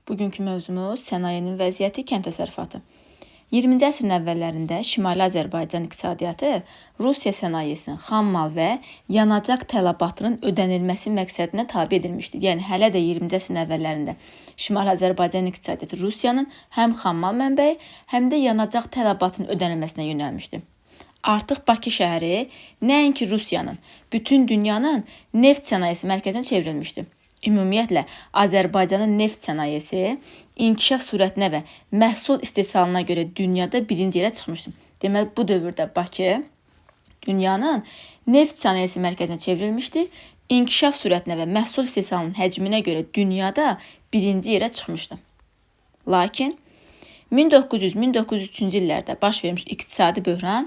Bugünkü mövzumuz sənayenin vəziyyəti, kənd təsərrüfatı. 20-ci əsrin əvvəllərində Şimali Azərbaycan iqtisadiyyatı Rusiya sənayesinin xammal və yanacaq tələbatının ödənilməsi məqsədinə tabe edilmişdi. Yəni, hələ də 20-ci əsrin əvvəllərində Şimali Azərbaycan iqtisadiyyatı Rusiyanın həm xammal mənbəyi, həm də yanacaq tələbatının ödənilməsinə yönəlmişdi. Artıq Bakı şəhəri nəinki Rusiyanın, bütün dünyanın neft sənayesi mərkəzinə çevrilmişdi. Ümumiyyətlə, Azərbaycanın neft sənayesi inkişaf sürətinə və məhsul istehsalına görə dünyada birinci yerə çıxmışdı. Deməli, bu dövrdə Bakı dünyanın neft sənayesi mərkəzinə çevrilmişdi. İnkişaf sürətinə və məhsul istehsalının həcminə görə dünyada birinci yerə çıxmışdı. Lakin 1900-1903-cü illərdə baş vermiş iqtisadi böhran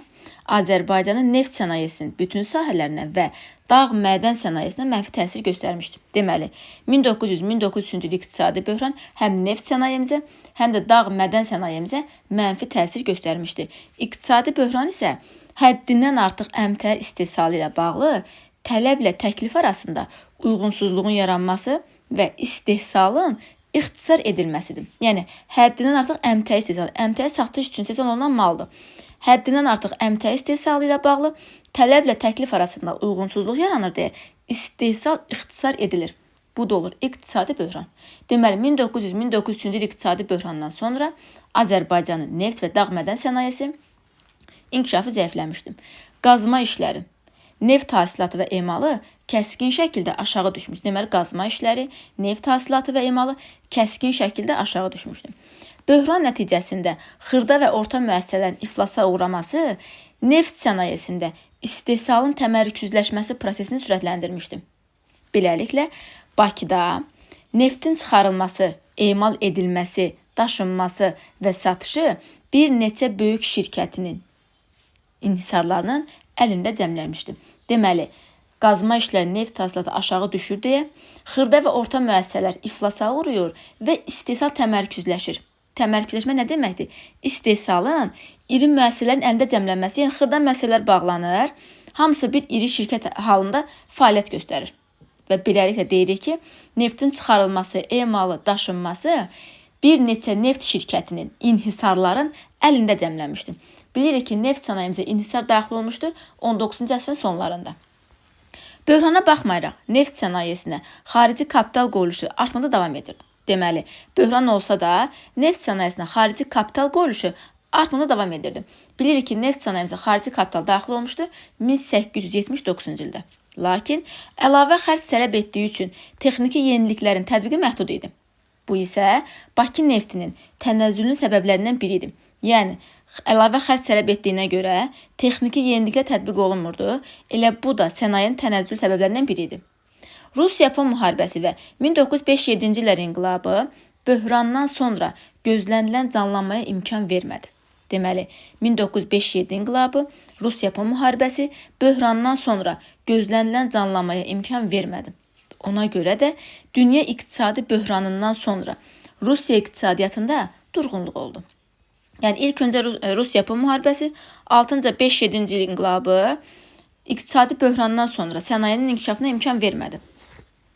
Azərbaycanın neft sənayesinin bütün sahələrinə və dağ mədən sənayesinə mənfi təsir göstərmişdi. Deməli, 1900-1903-cü il iqtisadi böhran həm neft sənayemizə, həm də dağ mədən sənayemizə mənfi təsir göstərmişdi. İqtisadi böhran isə həddindən artıq əmtəə istehsalı ilə bağlı tələblə təklif arasında uyğunsuzluğun yaranması və istehsalın ixtisar edilməsidir. Yəni, həddindən artıq əmtəə istehsalı, əmtəə satış üçün istehsal olunan maldır. Həddindən artıq əmtəə istehsalı ilə bağlı tələblə təklif arasında uyğunsuzluq yaranır deyə istehsal ixtisar edilir. Bu da olur iqtisadi böhran. Deməli, 1900-1903-cü il iqtisadi böhrandan sonra Azərbaycanın neft və dağ mədən sənayesi inkişafı zəifləmişdi. Qazma işləri, neft hasilatı və emalı kəskin şəkildə aşağı düşmüşdü. Deməli, qazma işləri, neft hasilatı və emalı kəskin şəkildə aşağı düşmüşdü. Böhran nəticəsində xırda və orta müəssisələrin iflasa uğraması neft sənayesində istehsalın təmərküzləşməsi prosesini sürətləndirmişdi. Beləliklə, Bakıda neftin çıxarılması, emal edilməsi, daşınması və satışı bir neçə böyük şirkətinin inhisarlarının əlində cəmlənmişdi. Deməli, qazma işləri neft hasilatı aşağı düşür deyə xırda və orta müəssisələr iflasa uğrayır və istehsal təmərküzləşir. Təmərküzləşmə nə deməkdir? İstehsalın iri müəssisələrin əlində cəmlənməsi, yəni xırda müəssisələr bağlanır, hamısı bir iri şirkət halında fəaliyyət göstərir. Və beləliklə deyirik ki, neftin çıxarılması, emalı, daşınması bir neçə neft şirkətinin, inhisarların əlində cəmlənmişdir. Bilirik ki, neft sənayemizə inhisar daxil olmuşdu 19-cu əsrin sonlarında. Böhrana baxmayaraq, neft sənayesinə xarici kapital qoyuluşu artmada davam edirdi. Deməli, böhran olsa da, neft sənayesinə xarici kapital qoyuluşu artmada davam edirdi. Bilirik ki, neft sənayemizə xarici kapital daxil olmuşdu 1879-cu ildə. Lakin, əlavə xərc tələb etdiyi üçün texniki yeniliklərin tətbiqi məhdud idi. Bu isə Bakı neftinin tənəzzülünün səbəblərindən biri idi. Yəni, əlavə xərc tələb etdiyinə görə texniki yeniliklər tətbiq olunmurdu. Elə bu da sənayenin tənəzzül səbəblərindən biri idi. Rus-Yapon müharibəsi və 1957-ci illər inqilabı böhrandan sonra gözlənilən canlanmaya imkan vermədi. Deməli, 1957 inqilabı, Rus-Yapon müharibəsi böhrandan sonra gözlənilən canlanmaya imkan vermədi. Ona görə də dünya iqtisadi böhranından sonra Rusiya iqtisadiyyatında durğunluq oldu. Yəni, ilk öncə Rus-Yapon müharibəsi, 6-cı 5-7-ci il inqilabı iqtisadi böhrandan sonra sənayenin inkişafına imkan vermədi.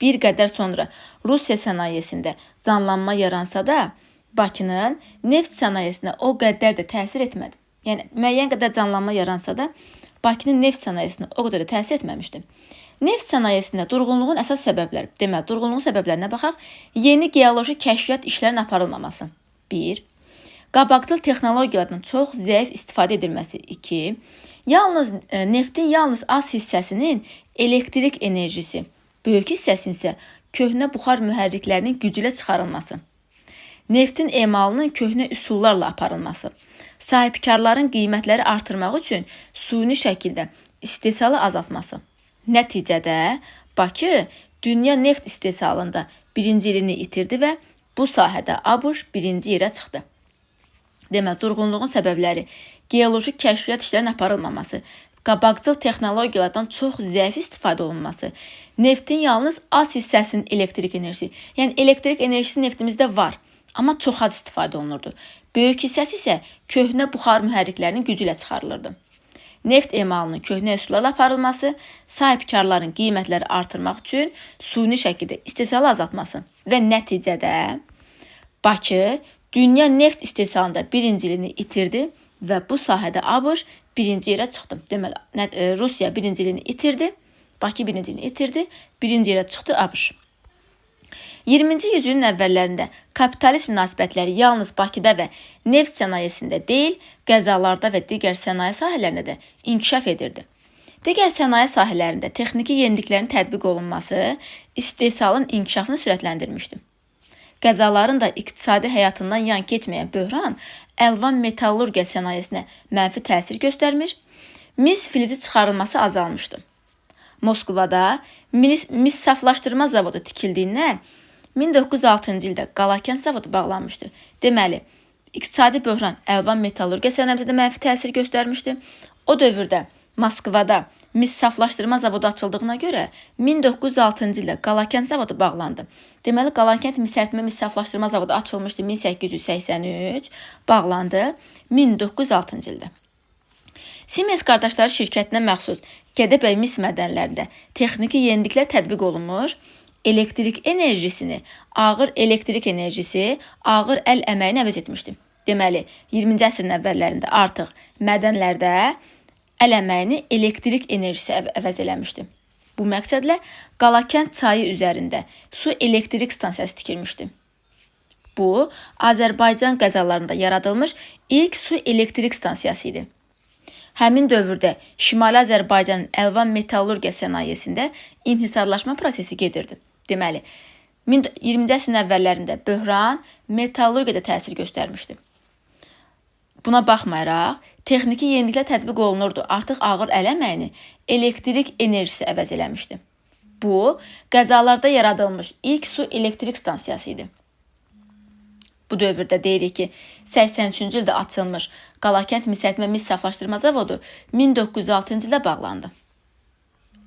Bir qədər sonra Rusiya sənayesində canlanma yaransa da, Bakının neft sənayesinə o qədər də təsir etmədi. Yəni, müəyyən qədər canlanma yaransa da, Bakının neft sənayesinə o qədər də təsir etməmişdi. Neft sənayesində durğunluğun əsas səbəbləri, deməli, durğunluğun səbəblərinə baxaq, yeni geoloji kəşfiyyat işlərinin aparılmaması. 1. Qabaqcıl texnologiyalardan çox zəif istifadə edilməsi. 2. Neftin yalnız az hissəsinin elektrik enerjisi, böyük hissəsinin isə köhnə buxar mühərriklərinin gücü ilə çıxarılması. Neftin emalının köhnə üsullarla aparılması. Sahibkarların qiymətləri artırmaq üçün suni şəkildə istehsalı azaltması. Nəticədə Bakı dünya neft istehsalında birinciliyini itirdi və bu sahədə ABŞ birinci yerə çıxdı. Deməli, durğunluğun səbəbləri geoloji kəşfiyyat işlərinin aparılmaması, qabaqcıl texnologiyalardan çox zəif istifadə olunması, neftin yalnız az hissəsinin elektrik enerjisi, yəni elektrik enerjisi neftimizdə var, amma çox az istifadə olunurdu. Böyük hissəsi isə köhnə buxar mühərriklərinin gücü ilə çıxarılırdı. Neft emalının köhnə üsullarla aparılması, sahibkarların qiymətləri artırmaq üçün suni şəkildə istehsalı azaltması və nəticədə Bakı dünya neft istehsalında birinciliğini itirdi və bu sahədə ABŞ birinci yerə çıxdı. Deməli, Rusiya birinciliğini itirdi, Bakı birinciliğini itirdi, birinci yerə çıxdı ABŞ. 20-ci yüzyılın əvvəllərində kapitalist münasibətləri yalnız Bakıda və neft sənayesində deyil, qəzalarda və digər sənaye sahələrində də inkişaf edirdi. Digər sənaye sahələrində texniki yeniliklərin tətbiq olunması istehsalın inkişafını sürətləndirmişdi. Qəzaların da iqtisadi həyatından yan keçməyən böhran əlvan metallurgiya sənayesinə mənfi təsir göstərmiş, mis filizi çıxarılması azalmışdı. Moskvada mis saflaşdırma zavodu tikildiyindən 1906-cı ildə Qalakənd zavodu bağlanmışdı. Deməli, iqtisadi böhran əlvan metallurgiya sənayesində mənfi təsir göstərmişdi. O dövrdə Moskvada mis saflaşdırma zavodu açıldığına görə 1906-cı ildə Qalakənd zavodu bağlandı. Deməli, Qalakənd misərtmə mis saflaşdırma zavodu açılmışdı 1883, bağlandı 1906-cı ildə. Siemens qardaşları şirkətinə məxsus Gədəbəy mis mədənlərində texniki yeniliklər tətbiq olunmuş, elektrik enerjisini ağır elektrik enerjisi, ağır əl əməyini əvəz etmişdi. Deməli, 20-ci əsrin əvvəllərində artıq mədənlərdə əl əməyini elektrik enerjisi əvəz eləmişdi. Bu məqsədlə Qalakənd çayı üzərində su elektrik stansiyası tikilmişdi. Bu, Azərbaycan qəzalarında yaradılmış ilk su elektrik stansiyası idi. Həmin dövrdə Şimali Azərbaycanın əlvan metallurgiya sənayesində inhisarlaşma prosesi gedirdi. Deməli, 20-ci əsrin əvvəllərində böhran metallurgiyada təsir göstərmişdi. Buna baxmayaraq, texniki yeniliklər tətbiq olunurdu. Artıq ağır əl əməyini elektrik enerjisi əvəz eləmişdi. Bu, qəzalarda yaradılmış ilk su elektrik stansiyası idi. Bu dövrdə deyirik ki, 83-cü ildə açılmış Qalakənd misərtmə mis saflaşdırma zavodu 1906-cı ildə bağlandı.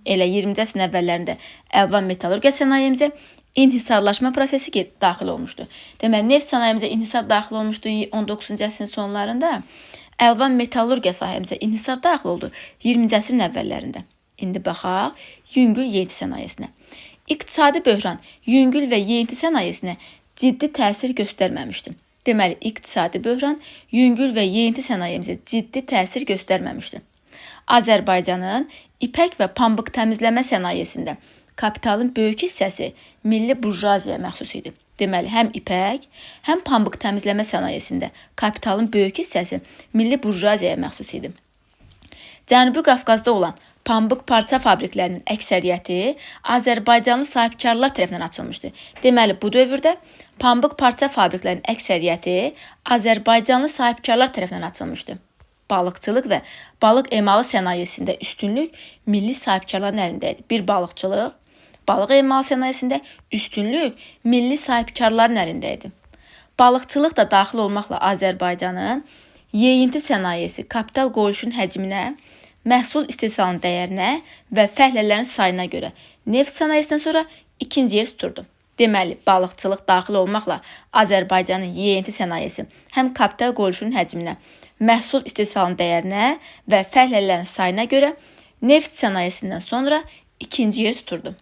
Elə 20-ci əsrin əvvəllərində əlvan metallurgiya sənayemizə inhisarlaşma prosesi daxil olmuşdu. Deməli, neft sənayemizə inhisar daxil olmuşdu 19-cu əsrin sonlarında, əlvan metallurgiya sahəmizə inhisar daxil oldu 20-ci əsrin əvvəllərində. İndi baxaq yüngül yeyinti sənayesinə. İqtisadi böhran yüngül və yeyinti sənayesinə ciddi təsir göstərməmişdi. Deməli, iqtisadi böhran yüngül və yeyinti sənayemizə ciddi təsir göstərməmişdi. Azərbaycanın ipək və pambıq təmizləmə sənayesində kapitalın böyük hissəsi milli burjuaziyaya məxsus idi. Deməli, həm ipək, həm pambıq təmizləmə sənayesində kapitalın böyük hissəsi milli burjuaziyaya məxsus idi. Cənubi Qafqazda olan pambıq parça fabriklərinin əksəriyyəti Azərbaycanlı sahibkarlar tərəfindən açılmışdı. Deməli, bu dövrdə pambıq parça fabriklərinin əksəriyyəti Azərbaycanlı sahibkarlar tərəfindən açılmışdı. Balıqçılıq və balıq emalı sənayesində üstünlük milli sahibkarların əlində idi. Bir balıqçılıq, balıq emalı sənayesində üstünlük milli sahibkarların əlində idi. Balıqçılıq da daxil olmaqla Azərbaycanın yeyinti sənayesi kapital qoyuluşun həcminə, məhsul istehsalının dəyərinə və fəhlələrin sayına görə neft sənayesindən sonra ikinci yer tuturdu. Deməli, balıqçılıq daxil olmaqla Azərbaycanın yeyinti sənayesi həm kapital qoyuluşun həcminə, məhsul istehsalının dəyərinə və fəhlələrin sayına görə neft sənayesindən sonra ikinci yer tuturdu.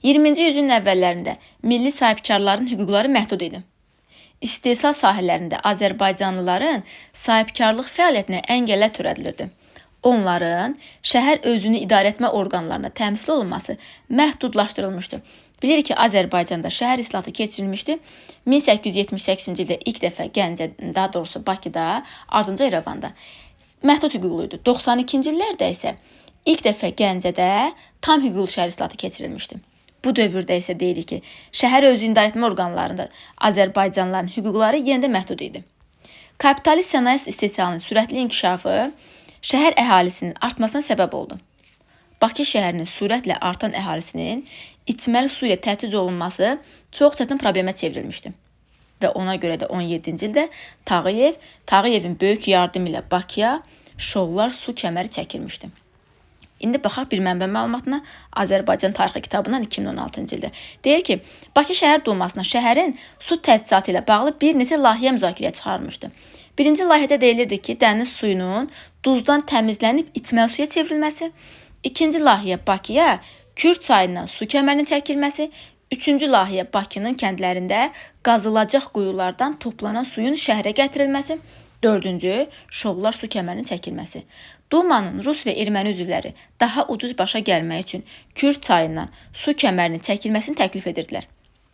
20-ci yüzyılın əvvəllərində milli sahibkarların hüquqları məhdud idi. İstehsal sahələrində Azərbaycanlıların sahibkarlıq fəaliyyətinə əngəllər törədilirdi. Onların şəhər özünü idarə etmə orqanlarına təmsil olunması məhdudlaşdırılmışdı. Bilirik ki, Azərbaycanda şəhər islahatı keçirilmişdi. 1878-ci ildə ilk dəfə Gəncədə, daha doğrusu Bakıda, ardınca İrəvanda məhdud hüquqluydu. 92-ci illərdə isə ilk dəfə Gəncədə tam hüquqlu şəhər islahatı keçirilmişdi. Bu dövrdə isə deyirik ki, şəhər özünü idarə etmə orqanlarında Azərbaycanlıların hüquqları yenə də məhdud idi. Kapitalist sənaye istehsalının sürətli inkişafı şəhər əhalisinin artmasına səbəb oldu. Bakı şəhərinin sürətlə artan əhalisinin içməli su ilə təchiz olunması çox çətin problemə çevrilmişdi. Və ona görə də 17-ci ildə Tağıyevin böyük yardımı ilə Bakıya Şollar su kəməri çəkilmişdi. İndi baxaq bir mənbə məlumatına Azərbaycan tarixi kitabından 2016-cı ildə. Deyir ki, Bakı şəhər dumasına şəhərin su təchizatı ilə bağlı bir neçə layihə müzakirəyə çıxarılmışdı. Birinci layihədə deyilirdi ki, dəniz suyunun duzdan təmizlənib içməli suya çevrilməsi, İkinci layihə Bakıya Kür çayından su kəmərinin çəkilməsi, Üçüncü layihə Bakının kəndlərində qazılacaq quyulardan toplanan suyun şəhərə gətirilməsi. Dördüncü, Şollar su kəmərinin çəkilməsi. Dumanın Rus və erməni üzvləri daha ucuz başa gəlmək üçün Kür çayından su kəmərinin çəkilməsini təklif edirdilər.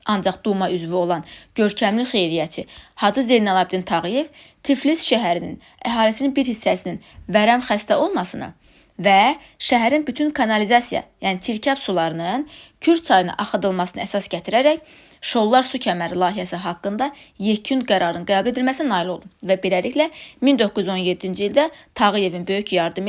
Ancaq Duma üzvü olan görkəmli xeyriyyəçi Hacı Zeynalabdin Tağıyev Tiflis şəhərinin əhalisinin bir hissəsinin vərəm xəstə olmasına və şəhərin bütün kanalizasiya, yəni çirkab sularının Kür çayına axıdılmasına əsas gətirərək Şollar su kəməri layihəsi haqqında yekun qərarın qəbul edilməsinə nail oldu və beləliklə 1917-ci ildə Tağıyevin böyük yardımı